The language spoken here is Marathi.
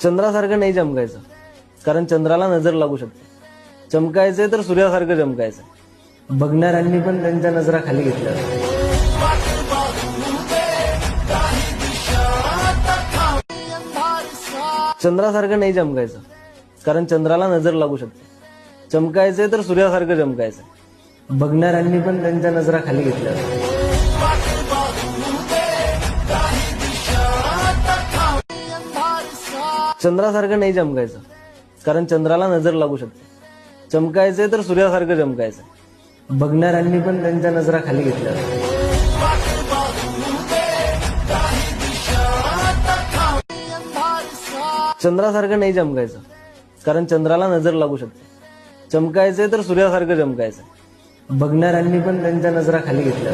चंद्रासारखं नाही चमकायचं, कारण चंद्राला नजर लागू शकते. चमकायचंय तर सूर्यासारखं चमकायचं. बघणाऱ्यांनी पण त्यांच्या नजरा खाली घेतल्या. चंद्रासारखं नाही चमकायचं, कारण चंद्राला नजर लागू शकते. चमकायचंय तर सूर्यासारखं चमकायचं. बघणाऱ्यांनी पण त्यांच्या नजरा खाली घेतल्या. चंद्रासारखं नाही चमकायचं, कारण चंद्राला नजर लागू शकते. चमकायचंय तर सूर्यासारखं चमकायचं. बघणाऱ्यांनी पण त्यांच्या नजरा खाली घेतल्या. चंद्रासारखं नाही चमकायचं, कारण चंद्राला नजर लागू शकते. चमकायचंय तर सूर्यासारखं चमकायचं. बघणाऱ्यांनी पण त्यांच्या नजरा खाली घेतल्या.